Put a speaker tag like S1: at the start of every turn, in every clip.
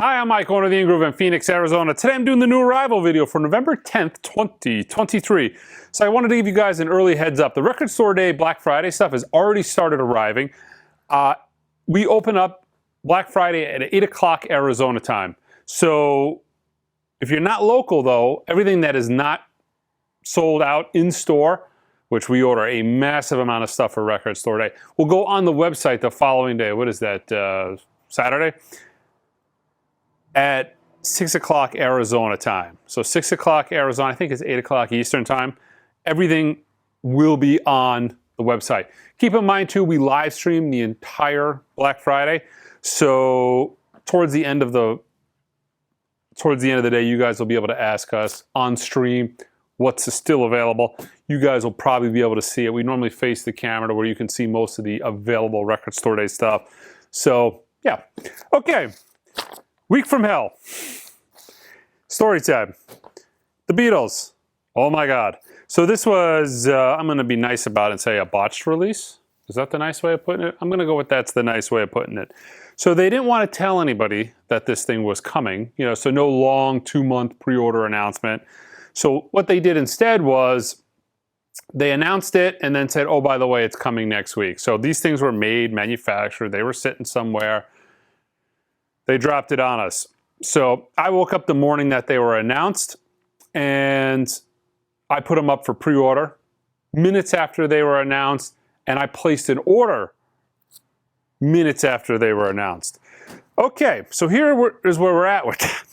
S1: Hi, I'm Mike, owner of the In-Groove in Phoenix, Arizona. Today I'm doing the new arrival video for November 10th, 2023. So I wanted to give you guys an early heads up. The Record Store Day Black Friday stuff has already started arriving. We open up Black Friday at 8 o'clock Arizona time. So if you're not local though, everything that is not sold out in store, which we order a massive amount of stuff for Record Store Day, will go on the website the following day. What is that, Saturday? At 6 o'clock Arizona time. So 6 o'clock Arizona, I think it's 8 o'clock Eastern time. Everything will be on the website. Keep in mind too, we live stream the entire Black Friday. So towards the end of the day, you guys will be able to ask us on stream what's still available. You guys will probably be able to see it. We normally face the camera to where you can see most of the available Record Store Day stuff. So yeah, okay. Week from hell. Story time. The Beatles. Oh my God. So this was, I'm going to be nice about it and say a botched release. Is that the nice way of putting it? I'm going to go with that's the nice way of putting it. So they didn't want to tell anybody that this thing was coming, so no long 2-month pre-order announcement. So what they did instead was they announced it and then said, oh, by the way, it's coming next week. So these things were made, manufactured, they were sitting somewhere. They dropped it on us. So I woke up the morning that they were announced and I put them up for pre-order minutes after they were announced, and I placed an order minutes after they were announced. Okay, so here is where we're at with that.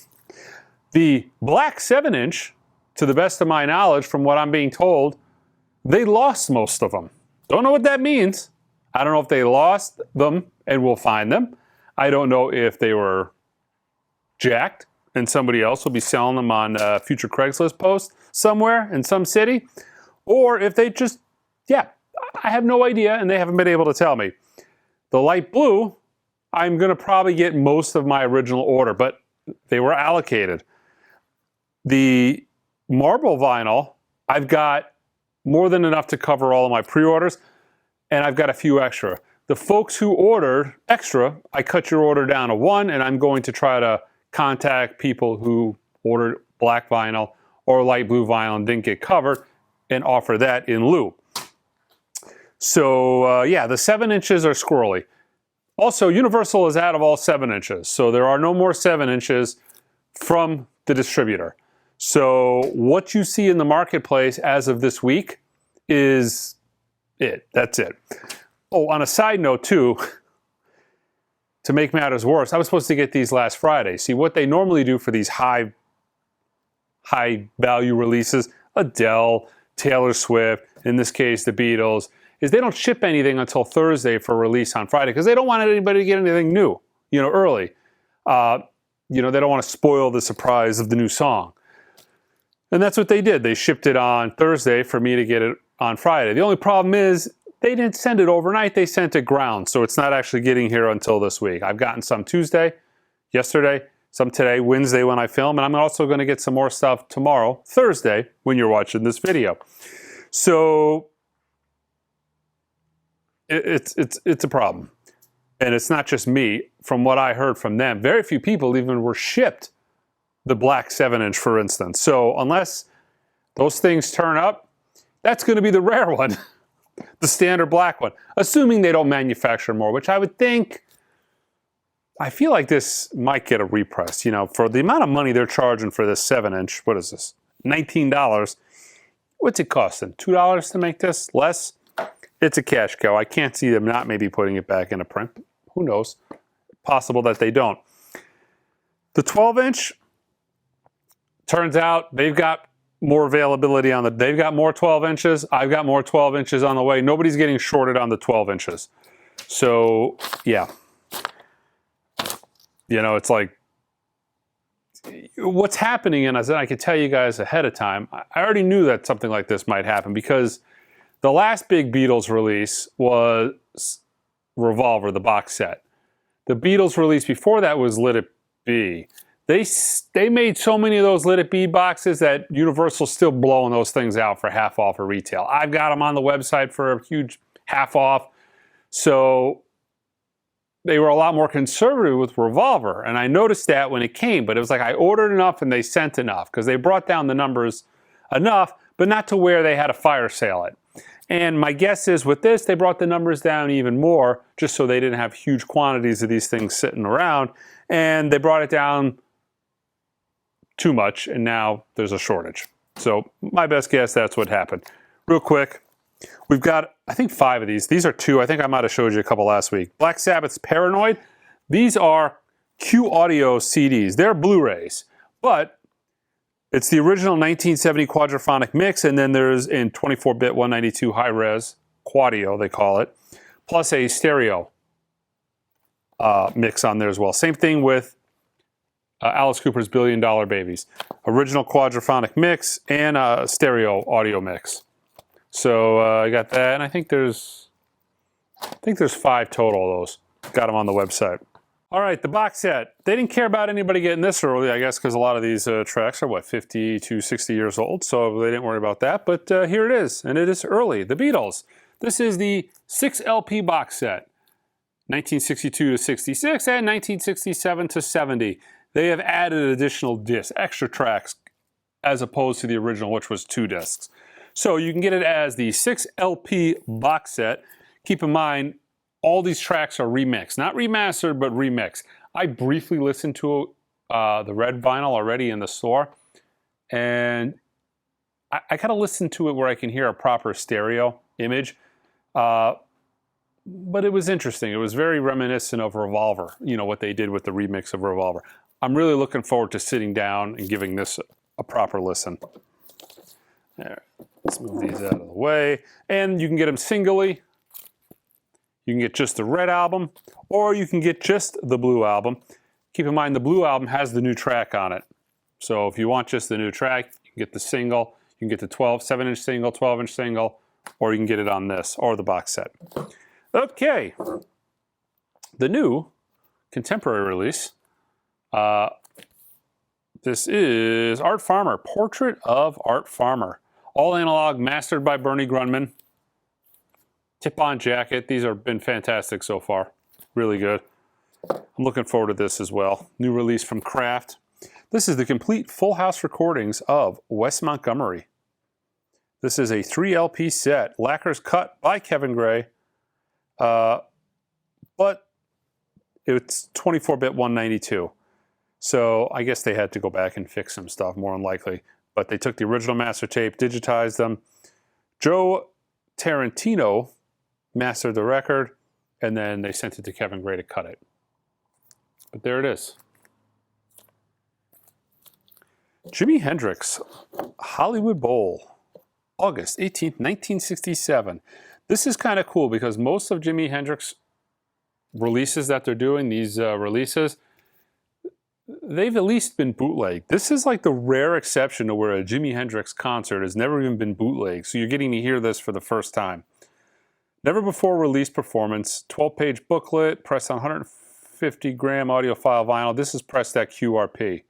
S1: The black 7-inch, to the best of my knowledge, from what I'm being told, they lost most of them. Don't know what that means. I don't know if they lost them and we'll find them. I don't know if they were jacked and somebody else will be selling them on a future Craigslist post somewhere in some city, or if they just, I have no idea and they haven't been able to tell me. The light blue, I'm going to probably get most of my original order, but they were allocated. The marble vinyl, I've got more than enough to cover all of my pre-orders, and I've got a few extra. The folks who ordered extra, I cut your order down to 1, and I'm going to try to contact people who ordered black vinyl or light blue vinyl and didn't get covered and offer that in lieu. So yeah, the 7 inches are squirrely. Also, Universal is out of all 7 inches, so there are no more 7 inches from the distributor. So what you see in the marketplace as of this week is it. That's it. Oh, on a side note too, to make matters worse, I was supposed to get these last Friday. See, what they normally do for these high value releases, Adele, Taylor Swift, in this case the Beatles, is they don't ship anything until Thursday for release on Friday because they don't want anybody to get anything new, early. They don't want to spoil the surprise of the new song. And that's what they did. They shipped it on Thursday for me to get it on Friday. The only problem is they didn't send it overnight, they sent it ground, so it's not actually getting here until this week. I've gotten some Tuesday, yesterday, some today, Wednesday when I film, and I'm also going to get some more stuff tomorrow, Thursday, when you're watching this video. So it's a problem. And it's not just me. From what I heard from them, very few people even were shipped the black 7-inch, for instance. So unless those things turn up, that's going to be the rare one. The standard black one, assuming they don't manufacture more, which I would think. I feel like this might get a repress, for the amount of money they're charging for this 7-inch. What is this? $19. What's it costing? $2 to make this? Less? It's a cash cow. I can't see them not maybe putting it back in a print. Who knows? Possible that they don't. The 12-inch, turns out they've got more availability on they've got more 12 inches. I've got more 12 inches on the way. Nobody's getting shorted on the 12 inches. So yeah, it's like what's happening. And as I could tell you guys ahead of time, I already knew that something like this might happen because the last big Beatles release was Revolver, the box set. The Beatles release before that was Let It Be. They made so many of those Let It Be boxes that Universal's still blowing those things out for half off of retail. I've got them on the website for a huge half off. So they were a lot more conservative with Revolver. And I noticed that when it came, but it was like I ordered enough and they sent enough because they brought down the numbers enough, but not to where they had to fire sale it. And my guess is with this, they brought the numbers down even more just so they didn't have huge quantities of these things sitting around. And they brought it down too much, and now there's a shortage. So my best guess, that's what happened. Real quick, we've got, I think, 5 of these. These are 2. I think I might have showed you a couple last week. Black Sabbath's Paranoid. These are Q Audio CDs. They're Blu-rays, but it's the original 1970 quadraphonic mix, and then there's in 24-bit 192 high-res, Quadio they call it, plus a stereo mix on there as well. Same thing with Alice Cooper's $1 Billion Babies. Original quadraphonic mix and a stereo audio mix. So I got that, and I think there's 5 total of those. Got them on the website. All right, the box set. They didn't care about anybody getting this early, I guess, because a lot of these tracks are, 50 to 60 years old, so they didn't worry about that. But here it is, and it is early. The Beatles. This is the 6 LP box set, 1962 to 66 and 1967 to 70. They have added additional discs, extra tracks, as opposed to the original, which was 2 discs. So you can get it as the 6 LP box set. Keep in mind, all these tracks are remixed, not remastered, but remixed. I briefly listened to the red vinyl already in the store, and I kind of listened to it where I can hear a proper stereo image. But it was interesting. It was very reminiscent of Revolver, what they did with the remix of Revolver. I'm really looking forward to sitting down and giving this a proper listen. There. Let's move these out of the way. And you can get them singly. You can get just the red album, or you can get just the blue album. Keep in mind, the blue album has the new track on it. So if you want just the new track, you can get the single. You can get the 7-inch single, 12-inch single, or you can get it on this, or the box set. Okay. The new contemporary release. This is Art Farmer, Portrait of Art Farmer. All analog, mastered by Bernie Grundman. Tip-on jacket. These have been fantastic so far. Really good. I'm looking forward to this as well. New release from Kraft. This is the complete full house recordings of Wes Montgomery. This is a 3 LP set. Lacquers cut by Kevin Gray. But it's 24-bit 192. So I guess they had to go back and fix some stuff, more than likely. But they took the original master tape, digitized them. Joe Tarantino mastered the record, and then they sent it to Kevin Gray to cut it. But there it is. Jimi Hendrix, Hollywood Bowl, August 18th, 1967. This is kind of cool because most of Jimi Hendrix releases that they're doing, these releases, they've at least been bootlegged. This is like the rare exception to where a Jimi Hendrix concert has never even been bootlegged. So you're getting to hear this for the first time. Never before released performance, 12-page booklet, pressed on 150-gram audiophile vinyl. This is pressed at QRP.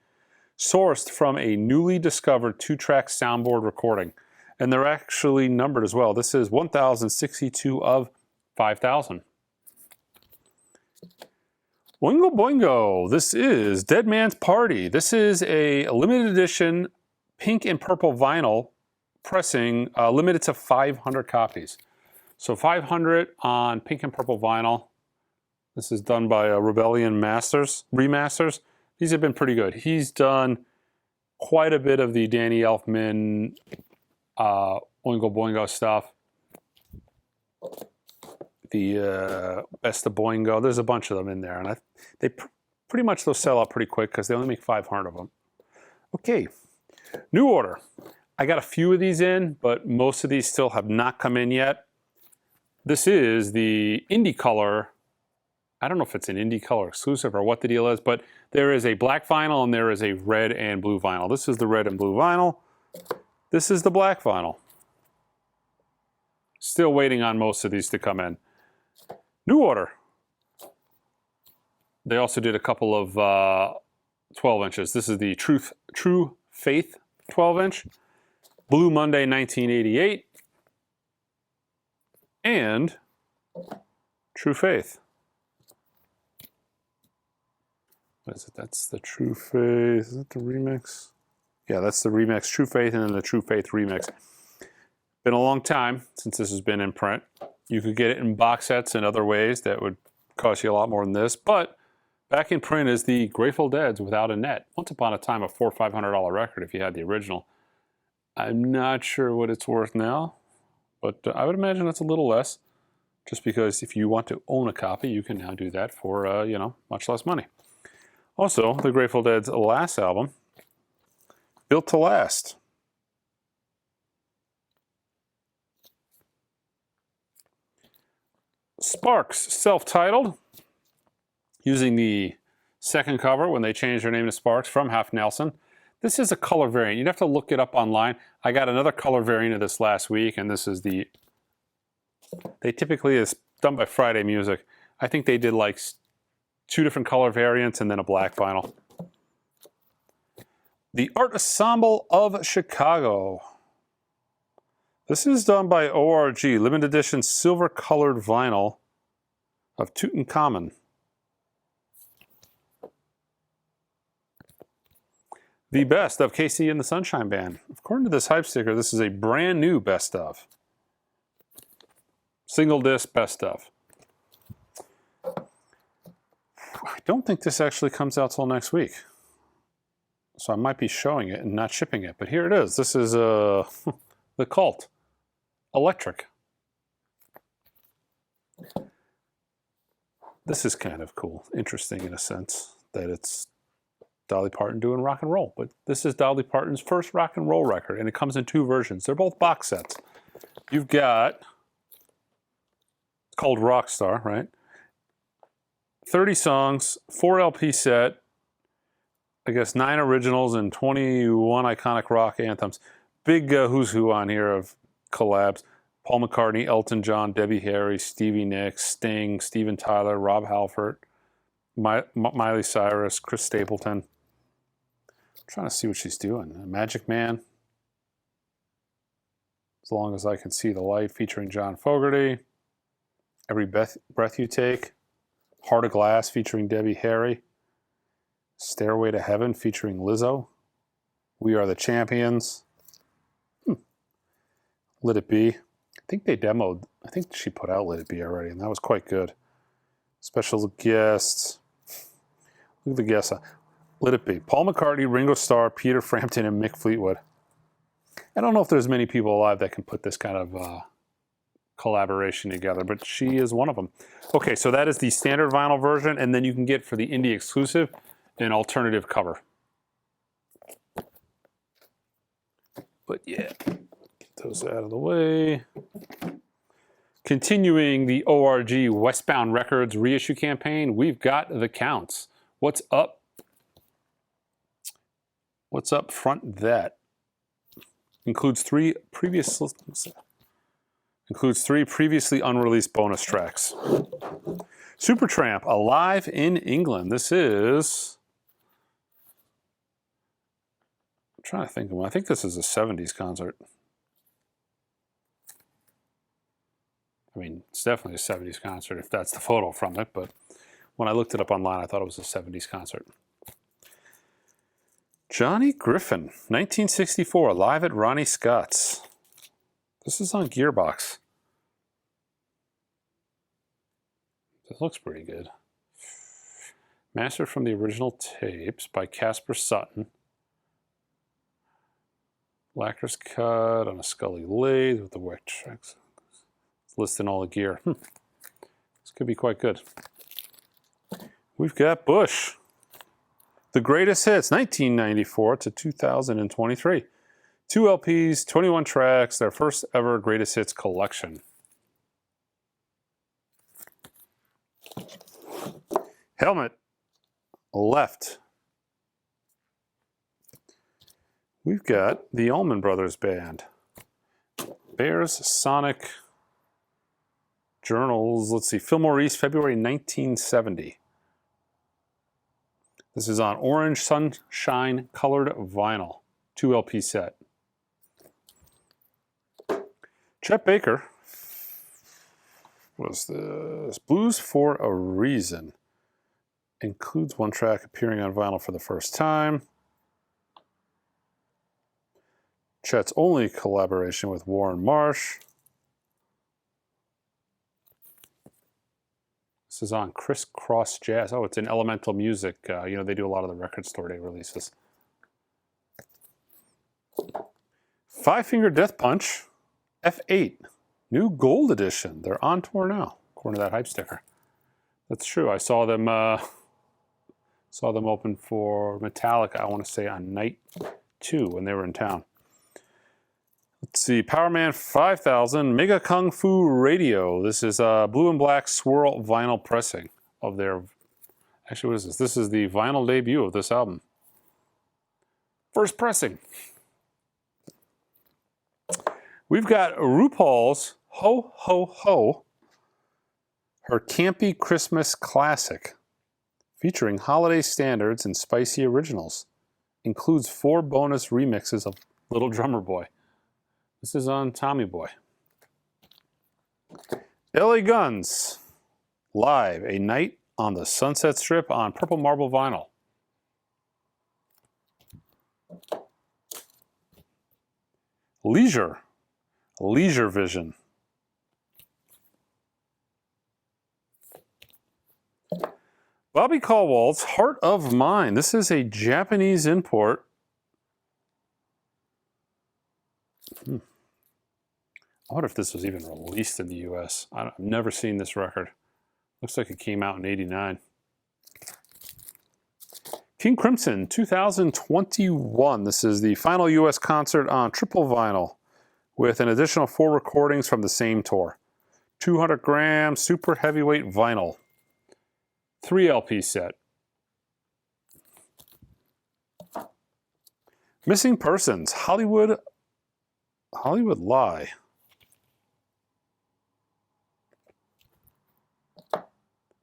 S1: Sourced from a newly discovered 2-track soundboard recording. And they're actually numbered as well. This is 1062 of 5000. Oingo Boingo. This is Dead Man's Party. This is a limited edition pink and purple vinyl pressing, limited to 500 copies. So 500 on pink and purple vinyl. This is done by Rebellion Remasters. These have been pretty good. He's done quite a bit of the Danny Elfman Oingo Boingo stuff. The Best of Boingo. There's a bunch of them in there. And they pretty much they'll sell out pretty quick because they only make 500 of them. Okay, new order. I got a few of these in, but most of these still have not come in yet. This is the Indie Color. I don't know if it's an Indie Color exclusive or what the deal is, but there is a black vinyl and there is a red and blue vinyl. This is the red and blue vinyl. This is the black vinyl. Still waiting on most of these to come in. New order. They also did a couple of 12 inches. This is the True Faith 12-inch. Blue Monday 1988. And True Faith. what is it? That's the True Faith. Is it the remix? Yeah, that's the remix. True Faith and then the True Faith remix. Been a long time since this has been in print. You could get it in box sets and other ways that would cost you a lot more than this, but back in print is the Grateful Dead's Without a Net. Once upon a time, a $400 or $500 record if you had the original. I'm not sure what it's worth now, but I would imagine it's a little less, just because if you want to own a copy, you can now do that for, you know, much less money. Also, the Grateful Dead's last album, Built to Last. Sparks, self-titled, using the second cover when they changed their name to Sparks from Half Nelson. This is a color variant. You'd have to look it up online. I got another color variant of this last week, and this is the... They typically is done by Friday Music. I think they did like 2 different color variants and then a black vinyl. The Art Ensemble of Chicago. This is done by ORG, limited edition silver colored vinyl of Tutankhamun. The best of KC and the Sunshine Band. According to this hype sticker, this is a brand new best of. Single disc best of. I don't think this actually comes out till next week. So I might be showing it and not shipping it, but here it is. This is The Cult. Electric. This is kind of cool, interesting in a sense that it's Dolly Parton doing rock and roll, but this is Dolly Parton's first rock and roll record, and it comes in 2 versions. They're both box sets. You've got, it's called Rockstar, right? 30 songs, 4 LP set, I guess 9 originals and 21 iconic rock anthems. Big who's who on here of collabs. Paul McCartney, Elton John, Debbie Harry, Stevie Nicks, Sting, Steven Tyler, Rob Halford, Miley Cyrus, Chris Stapleton. I'm trying to see what she's doing. Magic Man. As long as I can see the light, featuring John Fogerty. Every Breath You Take. Heart of Glass, featuring Debbie Harry. Stairway to Heaven, featuring Lizzo. We Are the Champions. Let It Be. I think they demoed, I think she put out Let It Be already, and that was quite good. Special guests. Look at the guests. Let It Be. Paul McCartney, Ringo Starr, Peter Frampton, and Mick Fleetwood. I don't know if there's many people alive that can put this kind of collaboration together, but she is one of them. Okay, so that is the standard vinyl version, and then you can get for the indie exclusive an alternative cover. But yeah, get those out of the way. Continuing the ORG Westbound Records reissue campaign, we've got The Counts. What's up? What's up front that? Includes three previously unreleased bonus tracks. Supertramp, Alive in England. This is... I'm trying to think of one. I think this is a 70s concert. I mean, it's definitely a 70s concert if that's the photo from it, but when I looked it up online, I thought it was a 70s concert. Johnny Griffin, 1964, live at Ronnie Scott's. This is on Gearbox. This looks pretty good. Mastered from the original tapes by Casper Sutton. Lacquer's cut on a Scully lathe with the wet tracks. It's listing all the gear. This could be quite good. We've got Bush. The Greatest Hits, 1994 to 2023. 2 LPs, 21 tracks, their first ever Greatest Hits collection. Helmet, Left. We've got the Allman Brothers Band. Bears, Sonic, Journals. Let's see, Fillmore East, February 1970. This is on Orange Sunshine colored vinyl. 2 LP set. Chet Baker. What is this? Blues for a Reason. Includes one track appearing on vinyl for the first time. Chet's only collaboration with Warren Marsh. This is on Crisscross Jazz. Oh, it's in Elemental Music. You know, they do a lot of the Record Store Day releases. Five Finger Death Punch, F8, new gold edition. They're on tour now, according to that hype sticker. That's true. I saw them open for Metallica, I want to say on night 2 when they were in town. Let's see, Powerman 5000, Mega Kung Fu Radio. This is blue and black swirl vinyl pressing of their, actually what is this? This is the vinyl debut of this album. First pressing. We've got RuPaul's Ho Ho Ho, her campy Christmas classic, featuring holiday standards and spicy originals. Includes 4 bonus remixes of Little Drummer Boy. This is on Tommy Boy. LA Guns, live, a night on the Sunset Strip on Purple Marble vinyl. Leisure Vision. Bobby Caldwell's Heart of Mine. This is a Japanese import. I wonder if this was even released in the US. I've never seen this record. Looks like it came out in '89. King Crimson 2021. This is the final US concert on triple vinyl with an additional 4 recordings from the same tour. 200 gram super heavyweight vinyl. 3 LP set. Missing Persons, Hollywood Lie.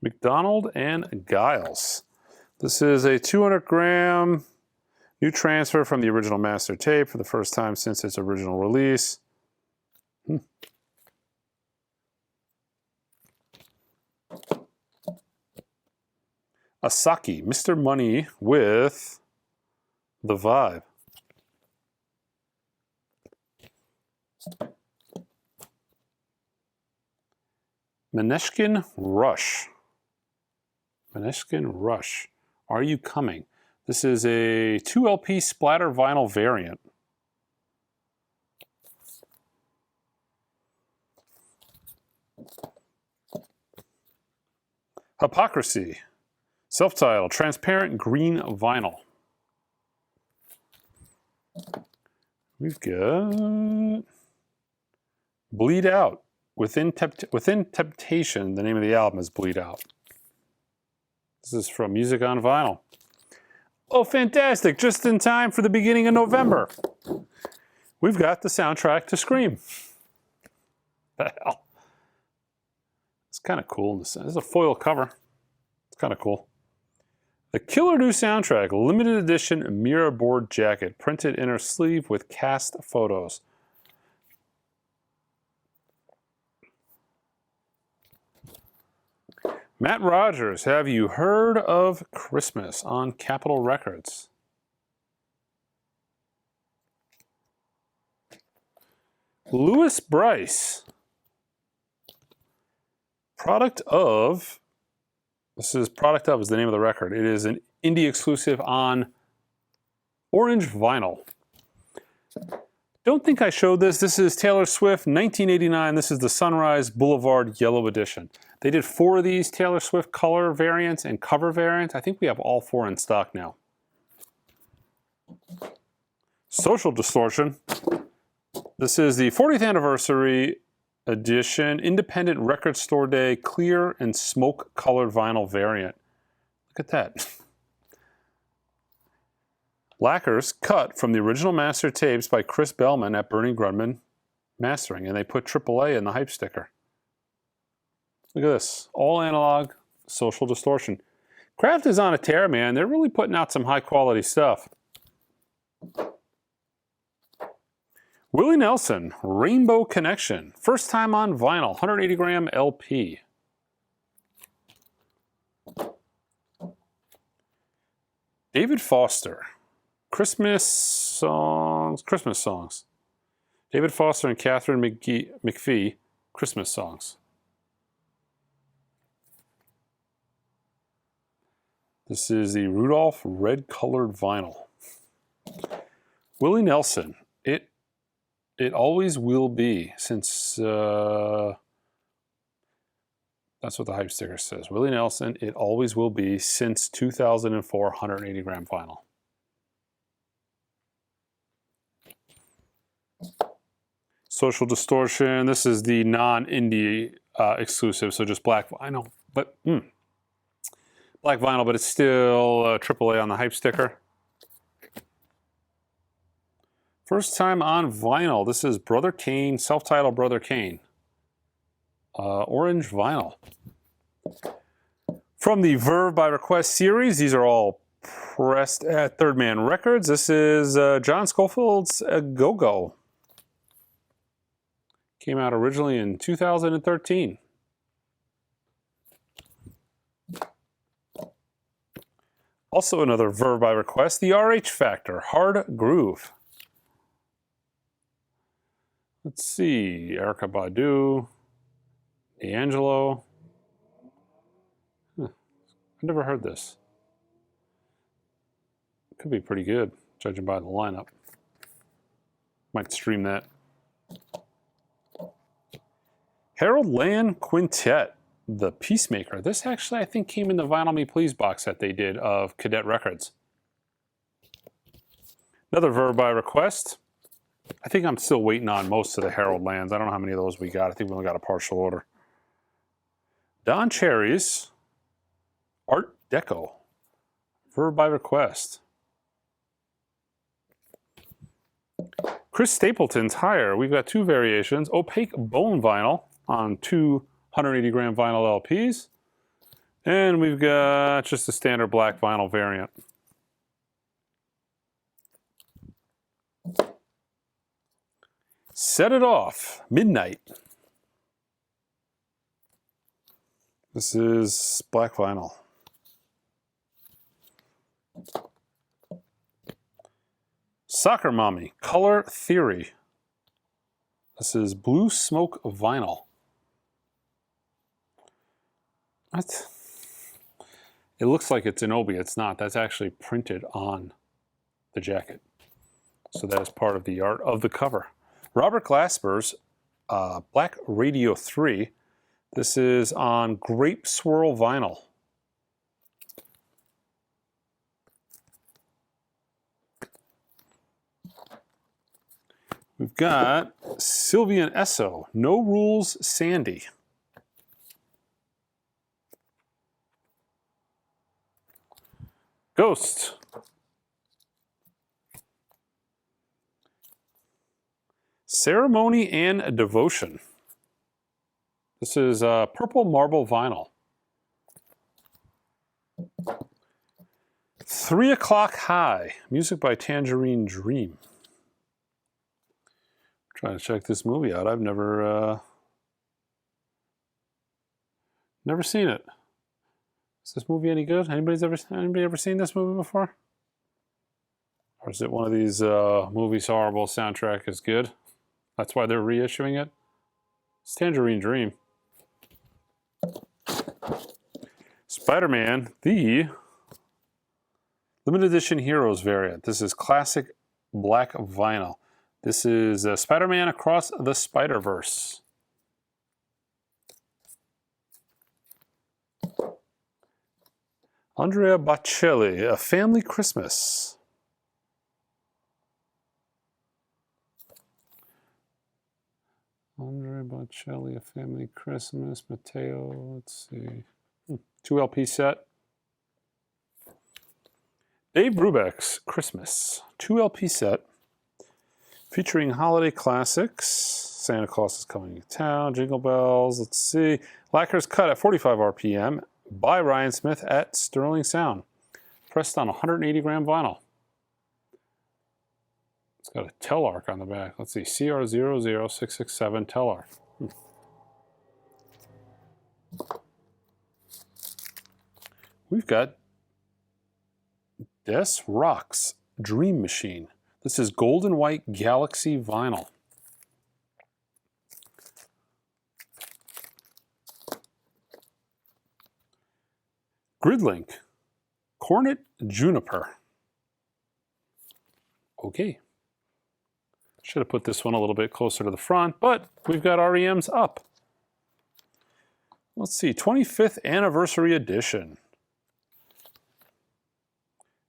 S1: McDonald and Giles. This is a 200 gram new transfer from the original master tape for the first time since its original release. Asaki, Mr. Money with The Vibe. Maneskin Rush. Maneskin Rush. Are You Coming? This is a 2 LP splatter vinyl variant. Hypocrisy. Self-titled, transparent green vinyl. We've got Bleed Out. Within Temptation, the name of the album is Bleed Out. This is from Music on Vinyl. Oh, fantastic. Just in time for the beginning of November. We've got the soundtrack to Scream. The hell? It's kind of cool. This is a foil cover. It's kind of cool. The Killer New Soundtrack, limited edition mirror board jacket, printed inner sleeve with cast photos. Matt Rogers, Have You Heard of Christmas on Capitol Records? Louis Bryce, Product of, this is Product of is the name of the record. It is an indie exclusive on orange vinyl. Don't think I showed this. This is Taylor Swift, 1989. This is the Sunrise Boulevard Yellow Edition. They did 4 of these Taylor Swift color variants and cover variants. I think we have all 4 in stock now. Social Distortion. This is the 40th anniversary edition, Independent Record Store Day, clear and smoke colored vinyl variant. Look at that. Lacquers cut from the original master tapes by Chris Bellman at Bernie Grunman Mastering, and they put AAA in the hype sticker. Look at this. All analog, Social Distortion. Kraft is on a tear, man. They're really putting out some high quality stuff. Willie Nelson, Rainbow Connection. First time on vinyl, 180 gram LP. David Foster. Christmas songs. Christmas songs. David Foster and Catherine McPhee. Christmas songs. This is the Rudolph red colored vinyl. Willie Nelson. It always will be since that's what the hype sticker says. Willie Nelson, it always will be since 2004 180 gram vinyl. Social Distortion. This is the non-indie exclusive, so just black vinyl. But black vinyl, but it's still AAA on the hype sticker. First time on vinyl. This is Brother Kane, self-titled Brother Kane. Orange vinyl. From the Verve by Request series, these are all pressed at Third Man Records. This is John Scofield's Go-Go. Came out originally in 2013. Also another Verve by Request, the RH Factor, Hard Groove. Let's see, Erykah Badu, D'Angelo. I've never heard this. Could be pretty good, judging by the lineup. Might stream that. Harold Land Quintet, The Peacemaker. This actually, I think, came in the Vinyl Me Please box that they did of Cadet Records. Another Verve by Request. I think I'm still waiting on most of the Harold Lands. I don't know how many of those we got. I think we only got a partial order. Don Cherry's Art Deco. Verve by Request. Chris Stapleton's Higher. We've got two variations. Opaque bone vinyl on two 180 gram vinyl LPs. And we've got just a standard black vinyl variant. Set It Off, Midnight. This is black vinyl. Soccer Mommy, Color Theory. This is Blue Smoke Vinyl. What? It looks like it's an Obi. It's not. That's actually printed on the jacket. So that is part of the art of the cover. Robert Glasper's Black Radio 3. This is on Grape Swirl Vinyl. We've got Sylvian Esso, No Rules Sandy. Ghost. Ceremony and Devotion. This is Purple Marble Vinyl. 3 O'Clock High. Music by Tangerine Dream. Trying to check this movie out. I've never seen it. Is this movie any good? Anybody ever seen this movie before? Or is it one of these movies horrible, soundtrack is good? That's why they're reissuing it? It's Tangerine Dream. Spider-Man, the limited edition Heroes variant. This is classic black vinyl. This is Spider-Man Across the Spider-Verse. Andrea Bocelli, A Family Christmas. Andrea Bocelli, A Family Christmas. Matteo, let's see. 2 LP set. Dave Brubeck's Christmas. 2 LP set. Featuring holiday classics. Santa Claus is Coming to Town. Jingle Bells. Let's see. Lacquer's cut at 45 RPM by Ryan Smith at Sterling Sound. Pressed on 180 gram vinyl. It's got a Telarc on the back. Let's see. CR00667 Telarc. We've got This rocks. Dream Machine. This is gold and white Galaxy vinyl. Gridlink. Cornet Juniper. Okay. Should have put this one a little bit closer to the front, but we've got REMs up. Let's see, 25th Anniversary Edition.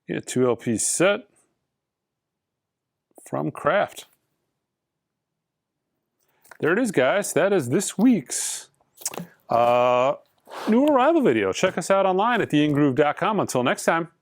S1: Yeah, 2 LP set from Kraft. There it is, guys. That is this week's new arrival video. Check us out online at theingroove.com. Until next time.